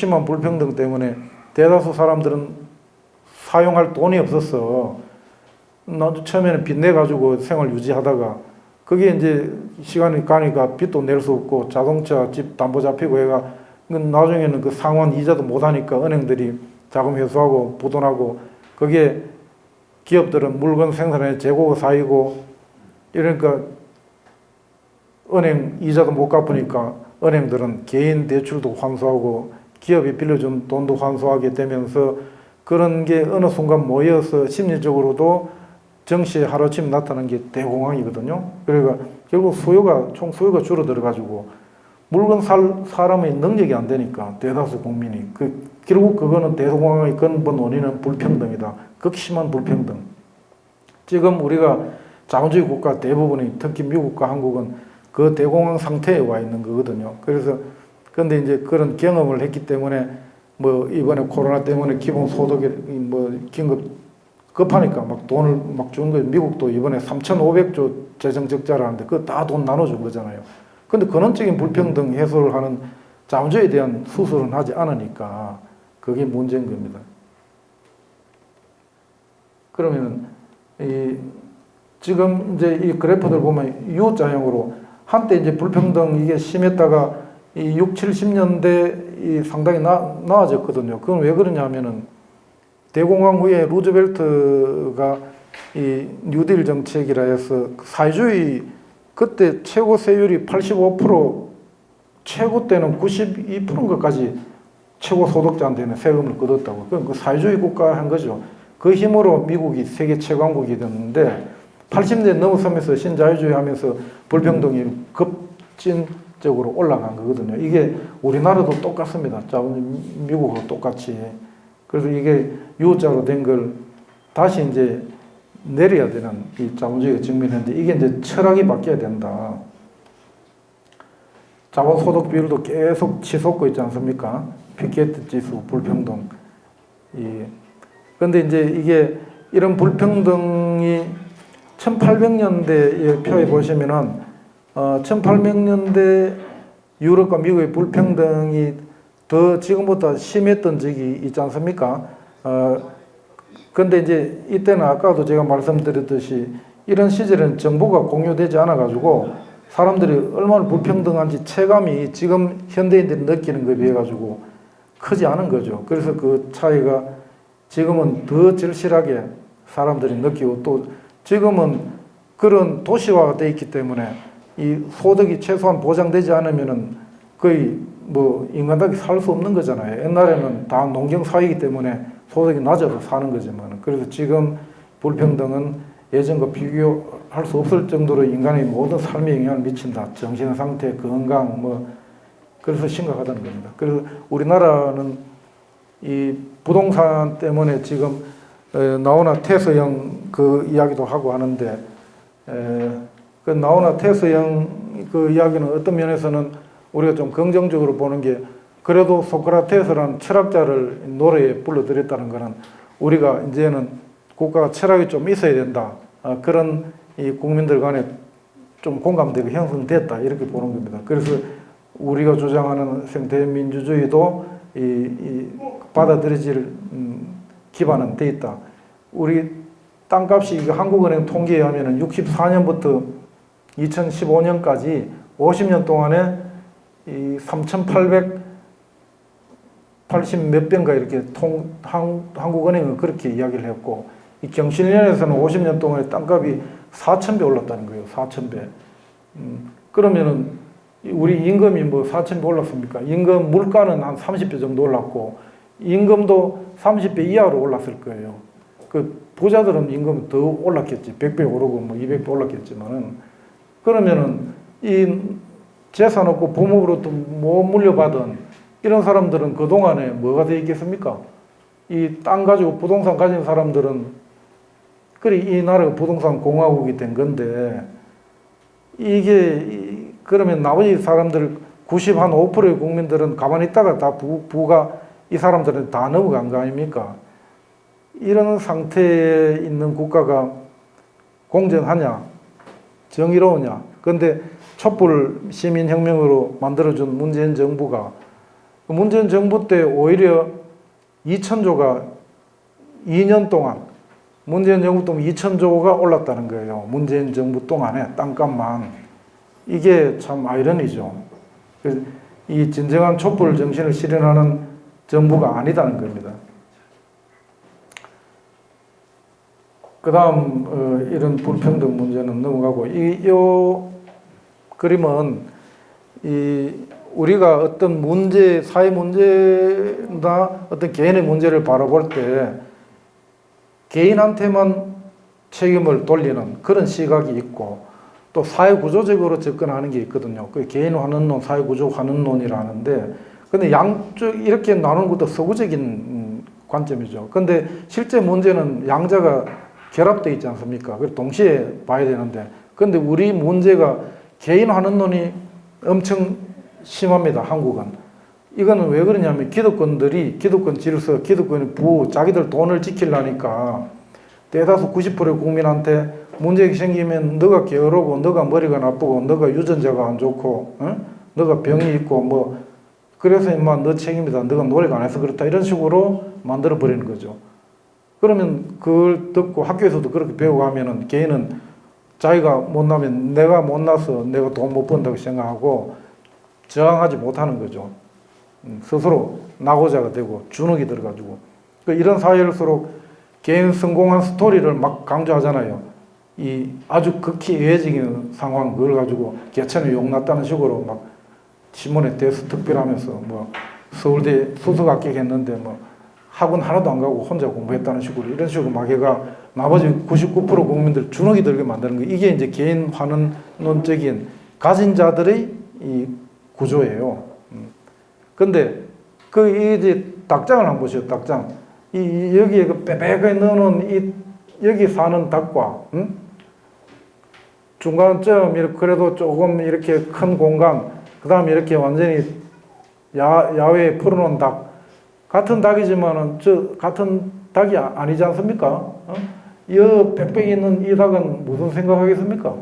심한 불평등 때문에 대다수 사람들은 사용할 돈이 없었어. 나도 처음에는 빚 내가지고 생활 유지하다가 그게 이제 시간이 가니까 빚도 낼 수 없고 자동차 집 담보 잡히고 해가 나중에는 그 상환 이자도 못하니까 은행들이 자금 회수하고 부도나고 그게 기업들은 물건 생산에 재고 사이고 이러니까 은행 이자도 못 갚으니까 은행들은 개인 대출도 환수하고 기업이 빌려준 돈도 환수하게 되면서 그런 게 어느 순간 모여서 심리적으로도 정시에 하루아침에 나타나는 게 대공황이거든요. 그러니까 결국 총 수요가 줄어들어가지고 물건 살 사람의 능력이 안 되니까 대다수 국민이 결국 그거는 대공황의 근본 원인은 불평등이다. 극심한 불평등. 지금 우리가 자본주의 국가 대부분이 특히 미국과 한국은 그 대공황 상태에 와 있는 거거든요. 그래서 근데 이제 그런 경험을 했기 때문에 뭐 이번에 코로나 때문에 기본 소득이 뭐 긴급 급하니까 막 돈을 막 주는 거예요. 미국도 이번에 3,500조 재정 적자라는데 그거 다 돈 나눠준 거잖아요. 근데 근원적인 불평등 해소를 하는 자본주의에 대한 수술은 하지 않으니까 그게 문제인 겁니다. 그러면 지금 이제 이 그래프들 보면 U자형으로 한때 이제 불평등 이게 심했다가 이 6, 70년대 상당히 나아졌거든요. 그건 왜 그러냐면은 대공황 후에 루즈벨트가 이 뉴딜 정책이라 해서 사회주의 그때 최고 세율이 85% 최고 때는 92%까지 최고 소득자한테는 세금을 걷었다고. 그 사회주의 국가 한 거죠. 그 힘으로 미국이 세계 최강국이 됐는데 80년대 넘어서면서 신자유주의 하면서 불평등이 급진적으로 올라간 거거든요. 이게 우리나라도 똑같습니다. 미국하고 똑같이. 그래서 이게 U자로 된 걸 다시 이제 내려야 되는 이 자본주의가 직면했는데 이게 이제 철학이 바뀌어야 된다. 자본소득 비율도 계속 치솟고 있지 않습니까? 피케트 지수, 불평등. 그런데 이제 이게 이런 불평등이 1800년대의 표에 보시면은 1800년대 유럽과 미국의 불평등이 더 지금보다 심했던 적이 있지 않습니까? 근데 이제 이때는 아까도 제가 말씀드렸듯이 이런 시절에는 정보가 공유되지 않아가지고 사람들이 얼마나 불평등한지 체감이 지금 현대인들이 느끼는 것에 비해 가지고 크지 않은 거죠. 그래서 그 차이가 지금은 더 절실하게 사람들이 느끼고 또 지금은 그런 도시화가 돼 있기 때문에 이 소득이 최소한 보장되지 않으면은 거의 뭐 인간답게 살 수 없는 거잖아요. 옛날에는 다 농경 사회이기 때문에 소득이 낮아도 사는 거지만 그래서 지금 불평등은 예전과 비교할 수 없을 정도로 인간의 모든 삶에 영향을 미친다. 정신 상태, 건강 뭐 그래서 심각하다는 겁니다. 그래서 우리나라는 이 부동산 때문에 지금 나오나 테스형 그 이야기도 하고 하는데 그 나오나 테스형 그 이야기는 어떤 면에서는 우리가 좀 긍정적으로 보는 게 그래도 소크라테스라는 철학자를 노래에 불러들였다는 것은 우리가 이제는 국가가 철학이 좀 있어야 된다. 그런 이 국민들 간에 좀 공감대가 형성됐다. 이렇게 보는 겁니다. 그래서 우리가 주장하는 생태민주주의도 받아들여질 기반은 돼 있다. 우리 땅값이 한국은행 통계에 하면은 64년부터 2015년까지 50년 동안에 이 3,880 몇 배인가 이렇게 한국은행은 그렇게 이야기를 했고 이 경실련에서는 50년 동안에 땅값이 4,000배 올랐다는 거예요. 4,000배. 그러면은 우리 임금이 뭐 4,000배 올랐습니까? 임금 물가는 한 30배 정도 올랐고 임금도 30배 이하로 올랐을 거예요. 그 부자들은 임금이 더 올랐겠지. 100배 오르고 뭐 200배 올랐겠지만은 그러면은 이 재산 없고 부모로부터 못 물려받은 이런 사람들은 그동안에 뭐가 돼 있겠습니까? 이 땅 가지고 부동산 가진 사람들은 그래 이 나라가 부동산 공화국이 된 건데 이게 그러면 나머지 사람들 95%의 국민들은 가만히 있다가 다 부가 이 사람들은 다 넘어간 거 아닙니까? 이런 상태에 있는 국가가 공정하냐? 정의로우냐? 그런데 촛불 시민혁명으로 만들어준 문재인 정부가 문재인 정부 때 오히려 2천조가 2년 동안 문재인 정부 동안 2천조가 올랐다는 거예요. 문재인 정부 동안에 땅값만. 이게 참 아이러니죠. 이 진정한 촛불 정신을 실현하는 정부가 아니다는 겁니다. 그 다음 이런 불평등 문제는 넘어가고 이 그림은 우리가 어떤 문제, 사회 문제나 어떤 개인의 문제를 바라볼 때 개인한테만 책임을 돌리는 그런 시각이 있고 또 사회 구조적으로 접근하는 게 있거든요. 그 개인 환원론, 사회 구조 환원론이라는데 근데 양쪽 이렇게 나누는 것도 서구적인 관점이죠. 근데 실제 문제는 양자가 결합되어 있지 않습니까? 그래서 동시에 봐야 되는데 근데 우리 문제가 개인 환원론이 엄청 심합니다. 한국은. 이거는 왜 그러냐면 기득권들이 기득권 질서, 기득권 부 자기들 돈을 지키려니까 대다수 90%의 국민한테 문제가 생기면 너가 게으르고 너가 머리가 나쁘고 너가 유전자가 안 좋고 너가 병이 있고 뭐 그래서 임마 너 책임이다. 너가 노력 안 해서 그렇다. 이런 식으로 만들어 버리는 거죠. 그러면 그걸 듣고 학교에서도 그렇게 배워가면은 개인은 자기가 못나면 내가 못나서 내가 돈 못 번다고 생각하고 저항하지 못하는 거죠. 스스로 낙오자가 되고 주눅이 들어가지고 이런 사회일수록 개인 성공한 스토리를 막 강조하잖아요. 이 아주 극히 예외적인 상황 그걸 가지고 개천에 욕났다는 식으로 막 신문에 대수 특별하면서 뭐 서울대 수석 합격했는데 뭐 학원 하나도 안 가고 혼자 공부했다는 식으로 이런 식으로 막 해가 나머지 99% 국민들 주눅이 들게 만드는 거 이게 이제 개인 환원론적인 가진 자들의 이 구조예요. 근데 그 이제 닭장을 한번 보세요. 닭장. 여기에 그 빼빼하게 넣어놓은 여기 사는 닭과 중간쯤 이렇게 그래도 조금 이렇게 큰 공간 그 다음에 이렇게 완전히 야외에 풀어놓은 닭 같은 닭이지만은 같은 닭이 아니지 않습니까? 이 빽빽이 있는 이 닭은 무슨 생각하겠습니까?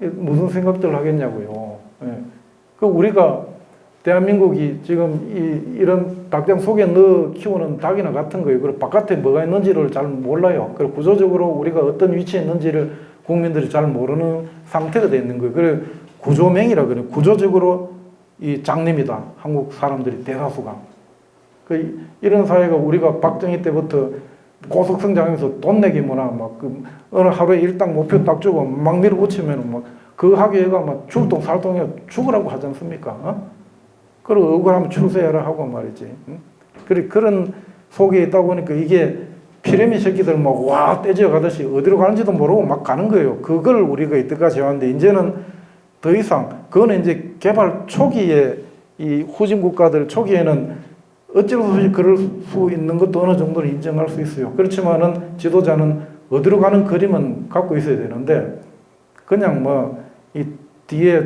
무슨 생각들 하겠냐고요. 예. 그 우리가 대한민국이 지금 이런 닭장 속에 넣어 키우는 닭이나 같은 거예요. 그리고 바깥에 뭐가 있는지를 잘 몰라요. 그리고 구조적으로 우리가 어떤 위치에 있는지를 국민들이 잘 모르는 상태가 되어 있는 거예요. 그래 구조맹이라 그래요. 구조적으로 이 장님이다. 한국 사람들이 대다수가. 이런 사회가 우리가 박정희 때부터 고속성장하면서 돈 내기 문화 어느 하루에 일당 목표 딱 주고 막 밀어붙이면 그 학교가 막 출동 살동해 죽으라고 하지 않습니까? 그리고 억울하면 출세해라 하고 말이지. 그런 속에 있다 보니까 이게 피레미 새끼들 막 와 떼져 가듯이 어디로 가는지도 모르고 막 가는 거예요. 그걸 우리가 이때까지 해왔는데 이제는 더 이상 그거는 이제 개발 초기에 이 후진 국가들 초기에는 어쩔 수 없이 그럴 수 있는 것도 어느 정도는 인정할 수 있어요. 그렇지만은 지도자는 어디로 가는 그림은 갖고 있어야 되는데 그냥 이 뒤에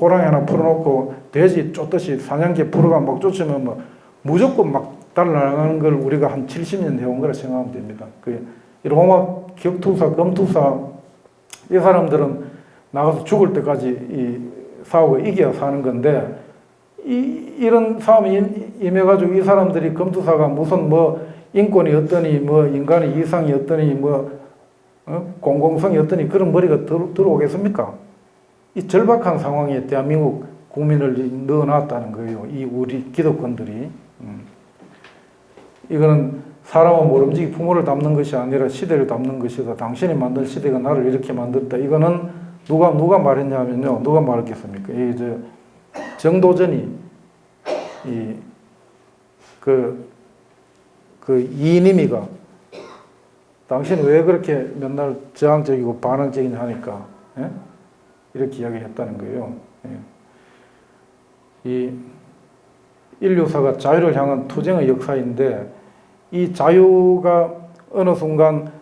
호랑이 하나 풀어놓고 돼지 쫓듯이 사냥개 풀어가 막 쫓으면 무조건 막 달려나가는 걸 우리가 한 70년 해온 거라 생각하면 됩니다. 이 로마 격투사, 검투사 이 사람들은 나가서 죽을 때까지 싸우고 이겨야 사는 건데 이런 싸움이 임해가지고 이 사람들이 검투사가 무슨 인권이 어떠니 인간의 이상이 어떠니 공공성이 어떠니 그런 머리가 들어오겠습니까? 이 절박한 상황에 대한민국 국민을 넣어놨다는 거예요. 이 우리 기득권들이. 이거는 사람은 모름지기 부모를 닮는 것이 아니라 시대를 닮는 것이다. 당신이 만든 시대가 나를 이렇게 만들었다. 이거는 누가 말했냐면요. 누가 말했겠습니까? 정도전이 이인임이가 당신은 왜 그렇게 맨날 저항적이고 반항적이냐 하니까 예? 이렇게 이야기했다는 거예요. 예. 이 인류사가 자유를 향한 투쟁의 역사인데 이 자유가 어느 순간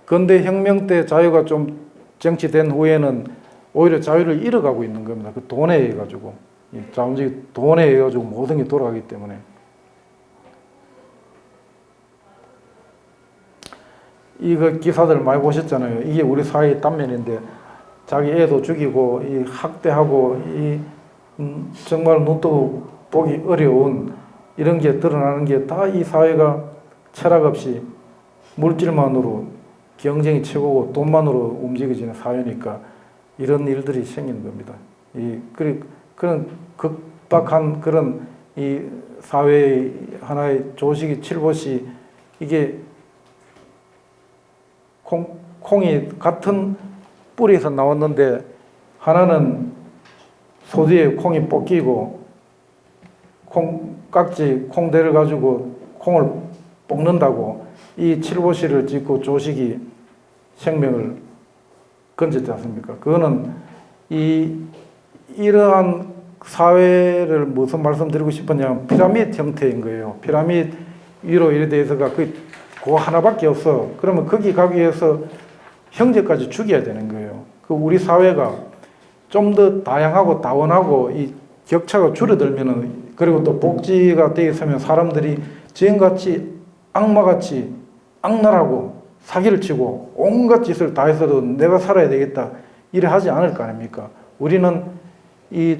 근대 혁명 때 자유가 좀 정치된 후에는 오히려 자유를 잃어가고 있는 겁니다. 그 돈에 의해 가지고 자본주의 돈에 의해 가지고 모든 게 돌아가기 때문에 이거 기사들 많이 보셨잖아요. 이게 우리 사회의 단면인데 자기 애도 죽이고 이 학대하고 정말 눈도 보기 어려운 이런 게 드러나는 게 다 이 사회가 철학 없이 물질만으로 경쟁이 최고고 돈만으로 움직여지는 사회니까 이런 일들이 생기는 겁니다. 그런 극박한 그런 이 사회의 하나의 조식이 칠봇이 이게 콩이 같은 뿌리에서 나왔는데 하나는 소두에 콩이 뽑히고 콩깍지 콩대를 가지고 콩을 볶는다고 이 칠보시를 짓고 조식이 생명을 건졌지 않습니까? 그거는 이러한 사회를 무슨 말씀드리고 싶었냐면 피라미드 형태인 거예요. 피라미드 위로 이래 돼서가 그 하나밖에 없어. 그러면 거기 가기 위해서 형제까지 죽여야 되는 거예요. 그 우리 사회가 좀 더 다양하고 다원하고 이 격차가 줄어들면은 그리고 또 복지가 돼 있으면 사람들이 지금같이 악마같이 악랄하고 사기를 치고 온갖 짓을 다 해서도 내가 살아야 되겠다 이래 하지 않을 거 아닙니까? 우리는 이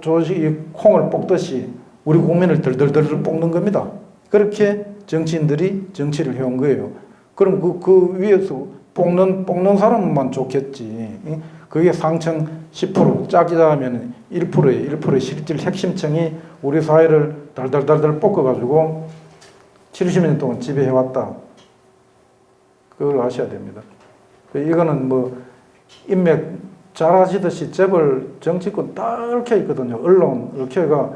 조식이 콩을 볶듯이 우리 국민을 덜덜덜 볶는 겁니다. 그렇게 정치인들이 정치를 해온 거예요. 그럼 그 위에서 볶는 사람만 좋겠지. 그게 상층 10%, 짜기자하면 1%의 실질 핵심층이 우리 사회를 달달달달 볶아가지고 70년 동안 지배해왔다. 그걸 아셔야 됩니다. 이거는 뭐 인맥 잘 아시듯이 재벌 정치권 다 얽혀 있거든요. 언론 얽혀가.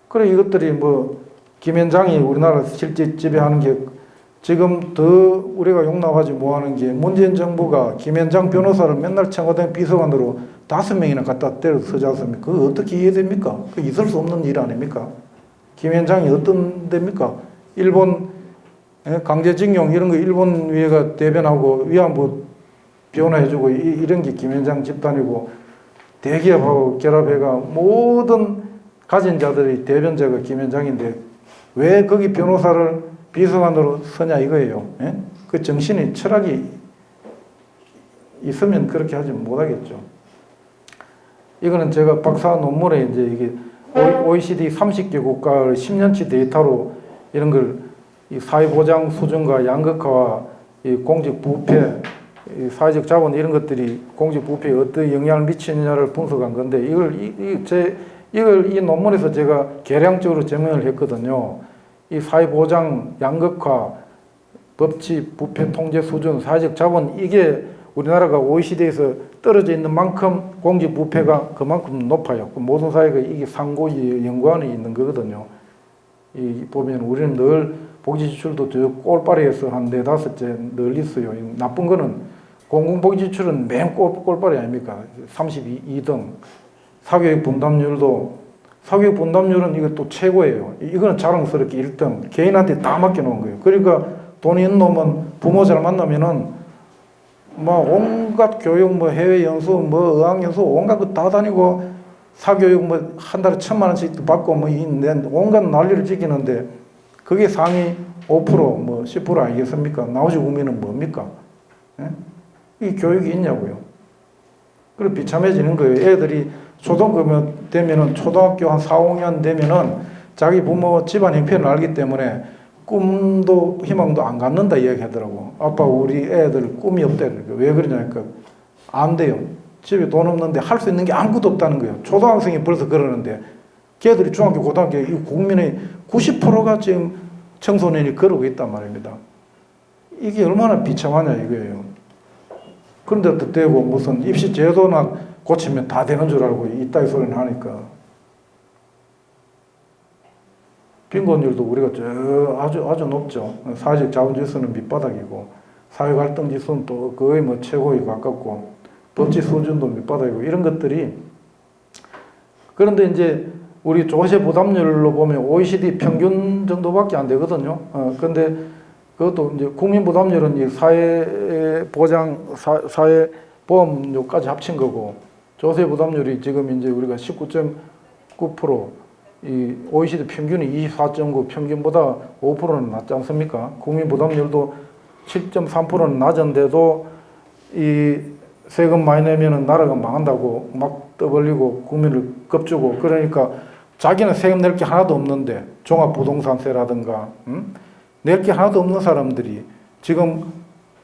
그래 이것들이 뭐 김현장이 우리나라 실제 지배하는 게 지금 더 우리가 용납하지 못하는 게 문재인 정부가 김현장 변호사를 맨날 청와대 비서관으로 5명이나 갖다 때려 쓰지 않습니까? 그거 어떻게 이해됩니까? 그 있을 수 없는 일 아닙니까? 김현장이 어떤 데입니까? 일본 강제징용 이런 거 일본 위에가 대변하고 위안부 변호해주고 이런 게 김현장 집단이고 대기업하고 결합해가 모든 가진 자들의 대변자가 김현장인데 왜 거기 변호사를 비서관으로 서냐 이거예요. 예? 그 정신이 철학이 있으면 그렇게 하지 못하겠죠. 이거는 제가 박사 논문에 이제 이게 OECD 30개 국가의 10년치 데이터로 이런 걸 이 사회보장 수준과 양극화와 이 공직 부패, 이 사회적 자본 이런 것들이 공직 부패에 어떤 영향을 미치느냐를 분석한 건데 이걸 이 논문에서 제가 계량적으로 증명을 했거든요. 이 사회보장, 양극화, 법치, 부패, 통제 수준, 사회적 자본 이게 우리나라가 OECD에서 떨어져 있는 만큼 공직 부패가 그만큼 높아요. 모든 사회가 이게 상고의 연관이 있는 거거든요. 이 보면 우리는 늘 복지 지출도 저 꼴바리에서 한 4~5째 늘 있어요. 나쁜 거는 공공복지 지출은 맨 꼴바리 아닙니까? 32등. 사교육 분담률은 이거 또 최고예요. 이거는 자랑스럽게 1등. 개인한테 다 맡겨놓은 거예요. 그러니까 돈 있는 놈은 부모 잘 만나면은 뭐 온갖 교육, 뭐 해외 연수, 뭐 어학연수 온갖 거 다 다니고 사교육 뭐 한 달에 1,000만 원씩 받고 뭐 온갖 난리를 지키는데 그게 상위 5% 뭐 10% 아니겠습니까? 나머지 국민은 뭡니까? 예? 이 교육이 있냐고요. 그리고 비참해지는 거예요. 애들이 초등학교 되면은 초등학교 한 4, 5년 되면은 자기 부모 집안 형편을 알기 때문에 꿈도 희망도 안 갖는다 이야기 하더라고. 아빠 우리 애들 꿈이 없대. 왜 그러냐니까 안 돼요. 집에 돈 없는데 할 수 있는 게 아무것도 없다는 거예요. 초등학생이 벌써 그러는데 걔들이 중학교 고등학교 이 국민의 90%가 지금 청소년이 그러고 있단 말입니다. 이게 얼마나 비참하냐 이거예요. 그런데 또 되고 무슨 입시 제도나 고치면 다 되는 줄 알고 이따위 소리는 하니까 빈곤율도 우리가 아주 높죠. 사회적 자본 지수는 밑바닥이고 사회 갈등 지수는 또 거의 뭐 최고에 가깝고 법치 수준도 밑바닥이고 이런 것들이 그런데 이제 우리 조세 부담률로 보면 OECD 평균 정도밖에 안 되거든요. 그런데 그것도 이제 국민 부담률은 이 사회 보장 사회 보험료까지 합친 거고 조세 부담률이 지금 이제 우리가 19.9%, 이 OECD 평균이 24.9, 평균보다 5%는 낮지 않습니까? 국민 부담률도 7.3%는 낮은데도 이 세금 많이 내면은 나라가 망한다고 막 떠벌리고 국민을 겁주고 그러니까 자기는 세금 낼 게 하나도 없는데 종합부동산세라든가 낼 게 하나도 없는 사람들이 지금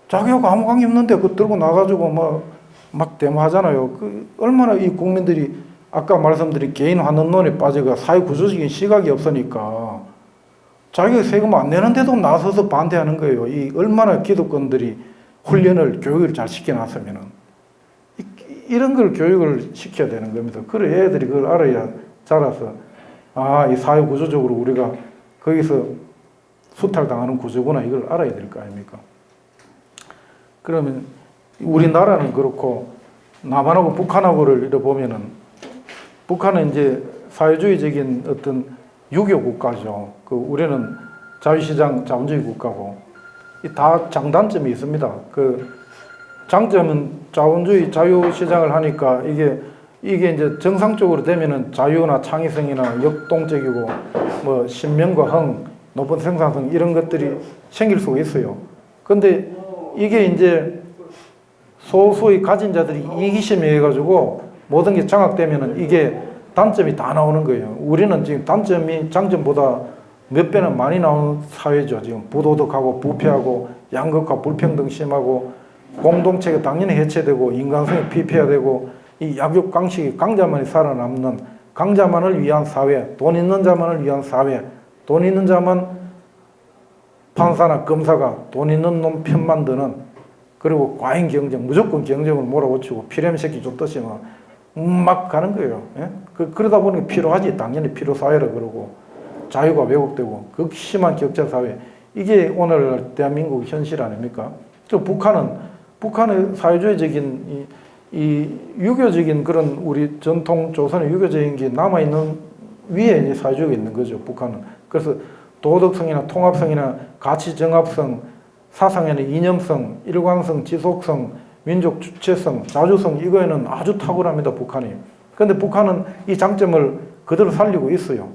자기하고 아무 관계 없는데 그거 들고 나가지고 막 데모하잖아요. 그 얼마나 이 국민들이 아까 말씀드린 개인 환원론에 빠져가 사회구조적인 시각이 없으니까 자기가 세금 안 내는데도 나서서 반대하는 거예요. 이 얼마나 기득권들이 훈련을 교육을 잘 시켜놨으면은 이런 걸 교육을 시켜야 되는 겁니다. 그래 애들이 그걸 알아야 자라서 이 사회구조적으로 우리가 거기서 수탈당하는 구조구나 이걸 알아야 될 거 아닙니까? 그러면 우리나라는 그렇고 남한하고 북한하고를 이렇게 보면은 북한은 이제 사회주의적인 어떤 유교 국가죠. 우리는 자유시장 자본주의 국가고 다 장단점이 있습니다. 장점은 자본주의 자유시장을 하니까 이게 이제 정상적으로 되면은 자유나 창의성이나 역동적이고 신명과 흥, 높은 생산성 이런 것들이 생길 수가 있어요. 근데 이게 이제 소수의 가진 자들이 이기심이 해가지고 모든 게 장악되면은 이게 단점이 다 나오는 거예요. 우리는 지금 단점이 장점보다 몇 배나 많이 나오는 사회죠. 지금 부도덕하고 부패하고 양극화 불평등 심하고 공동체가 당연히 해체되고 인간성이 피폐화되고 이 약육강식이 강자만이 살아남는 강자만을 위한 사회, 돈 있는 자만을 위한 사회, 돈 있는 자만 판사나 검사가 돈 있는 놈 편만 드는 그리고 과잉 경쟁, 무조건 경쟁을 몰아붙이고 피렘 새끼 줬듯이 막 가는 거예요. 예? 그러다 보니까 필요하지. 당연히 필요사회라 그러고 자유가 왜곡되고 극심한 격차사회. 이게 오늘 대한민국 현실 아닙니까? 북한의 사회주의적인 이 유교적인 그런 우리 전통 조선의 유교적인 게 남아있는 위에 사회주의가 있는 거죠. 북한은. 그래서 도덕성이나 통합성이나 가치 정합성, 사상에는 이념성, 일관성, 지속성, 민족 주체성, 자주성 이거에는 아주 탁월합니다. 북한이. 그런데 북한은 이 장점을 그대로 살리고 있어요.